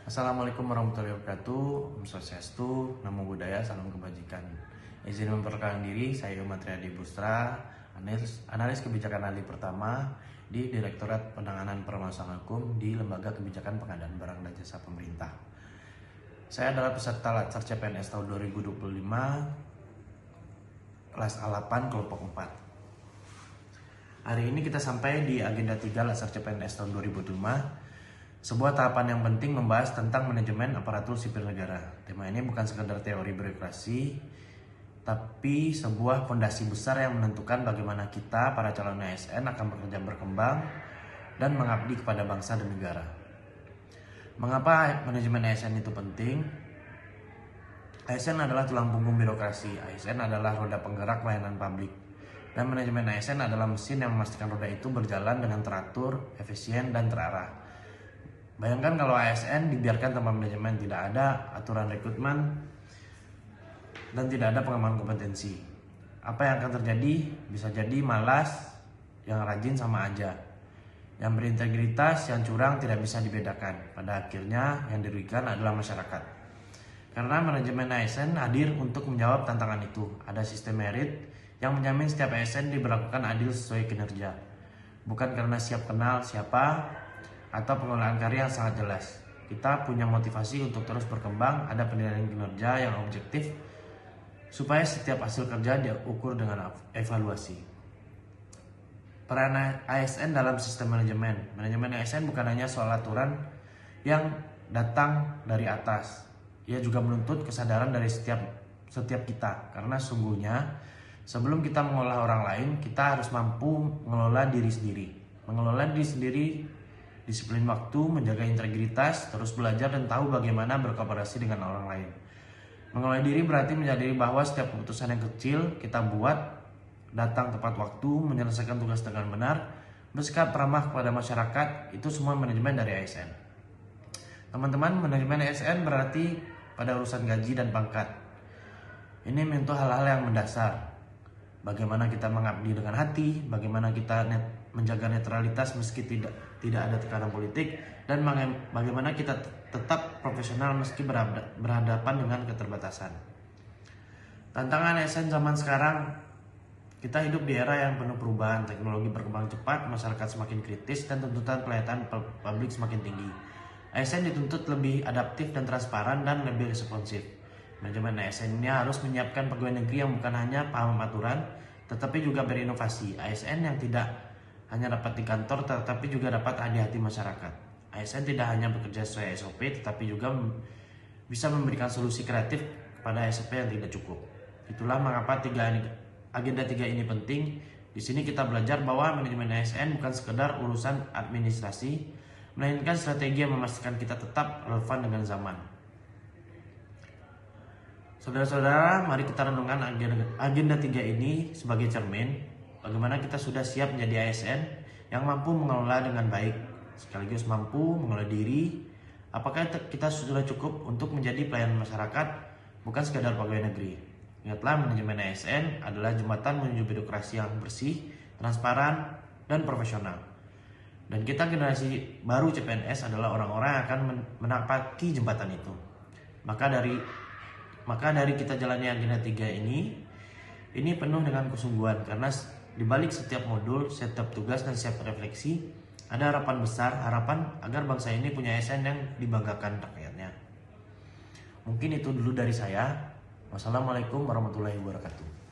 Assalamualaikum warahmatullahi wabarakatuh. Om Swastiastu, Namo Buddhaya, salam kebajikan. Izin memperkenalkan diri, saya Umat Riyadi Bustra, analis kebijakan ahli pertama di Direktorat Penanganan Permasalahan Hukum di Lembaga Kebijakan Pengadaan Barang dan Jasa Pemerintah. Saya adalah peserta Latsar CPNS tahun 2025, kelas A8 kelompok 4. Hari ini kita sampai di agenda 3 Latsar CPNS tahun 2025. Sebuah tahapan yang penting membahas tentang manajemen aparatur sipil negara. Tema ini bukan sekedar teori birokrasi, tapi sebuah fondasi besar yang menentukan bagaimana kita, para calon ASN, akan bekerja berkembang dan mengabdi kepada bangsa dan negara. Mengapa manajemen ASN itu penting? ASN adalah tulang punggung birokrasi. ASN adalah roda penggerak pelayanan publik. Dan manajemen ASN adalah mesin yang memastikan roda itu berjalan dengan teratur, efisien, dan terarah. Bayangkan kalau ASN dibiarkan tanpa manajemen, tidak ada aturan rekrutmen dan tidak ada pengembangan kompetensi. Apa yang akan terjadi? Bisa jadi malas, yang rajin sama aja. Yang berintegritas, yang curang tidak bisa dibedakan. Pada akhirnya yang dirugikan adalah masyarakat. Karena manajemen ASN hadir untuk menjawab tantangan itu. Ada sistem merit yang menjamin setiap ASN diberlakukan adil sesuai kinerja. Bukan karena siap kenal siapa, atau pengelolaan karya yang sangat jelas. Kita punya motivasi untuk terus berkembang, ada penilaian kinerja yang objektif, supaya setiap hasil kerja diukur dengan evaluasi. Peran ASN dalam sistem manajemen. Manajemen ASN bukan hanya soal aturan yang datang dari atas. Ia juga menuntut kesadaran dari setiap kita. Karena sungguhnya sebelum kita mengolah orang lain, kita harus mampu mengelola diri sendiri. Mengelola diri sendiri, disiplin waktu, menjaga integritas, terus belajar dan tahu bagaimana berkooperasi dengan orang lain. Mengelola diri berarti menyadari bahwa setiap keputusan yang kecil kita buat, datang tepat waktu, menyelesaikan tugas dengan benar, bersikap ramah kepada masyarakat, itu semua manajemen dari ASN. Teman-teman, manajemen ASN berarti pada urusan gaji dan pangkat. Ini menyentuh hal-hal yang mendasar. Bagaimana kita mengabdi dengan hati, bagaimana kita menjaga netralitas meski tidak ada tekanan politik, dan bagaimana kita tetap profesional meski berhadapan dengan keterbatasan. Tantangan ASN zaman sekarang, kita hidup di era yang penuh perubahan, teknologi berkembang cepat, masyarakat semakin kritis, dan tuntutan pelayanan publik semakin tinggi. ASN dituntut lebih adaptif dan transparan dan lebih responsif. Manajemen ASN-nya harus menyiapkan pegawai negeri yang bukan hanya paham aturan, tetapi juga berinovasi. ASN yang tidak hanya dapat di kantor, tetapi juga dapat hati-hati masyarakat. ASN tidak hanya bekerja sesuai SOP, tetapi juga bisa memberikan solusi kreatif kepada SOP yang tidak cukup. Itulah mengapa agenda 3 ini penting. Di sini kita belajar bahwa manajemen ASN bukan sekedar urusan administrasi, melainkan strategi yang memastikan kita tetap relevan dengan zaman. Saudara-saudara, mari kita renungkan agenda 3 ini sebagai cermin bagaimana kita sudah siap menjadi ASN yang mampu mengelola dengan baik, sekaligus mampu mengelola diri. Apakah kita sudah cukup untuk menjadi pelayan masyarakat, bukan sekadar pegawai negeri? Ingatlah, manajemen ASN adalah jembatan menuju birokrasi yang bersih, transparan, dan profesional. Dan kita generasi baru CPNS adalah orang-orang yang akan menapaki jembatan itu. Maka dari kita jalani agenda 3 ini penuh dengan kesungguhan, karena di balik setiap modul, setiap tugas, dan setiap refleksi ada harapan besar, harapan agar bangsa ini punya ASN yang dibanggakan rakyatnya. Mungkin itu dulu dari saya. Wassalamualaikum warahmatullahi wabarakatuh.